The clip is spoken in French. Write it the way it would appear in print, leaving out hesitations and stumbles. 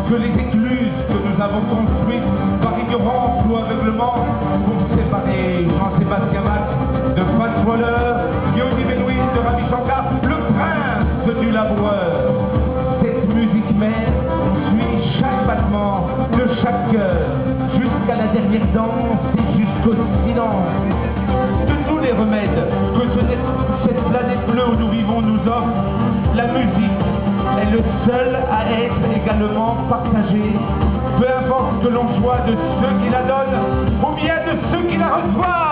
que les écluses que nous avons construites par ignorance ou aveuglement pour séparer Jean-Sébastien Bach de Fats Waller, Yoni Benoît de Ravi Shankar, le prince du laboureur. Cette musique mère suit chaque battement de chaque cœur, jusqu'à la dernière danse et jusqu'au silence. De tous les remèdes que cette planète bleue où nous vivons nous offre, la musique est le seul à être également partagé, peu importe que l'on soit de ceux qui la donnent ou bien de ceux qui la reçoivent.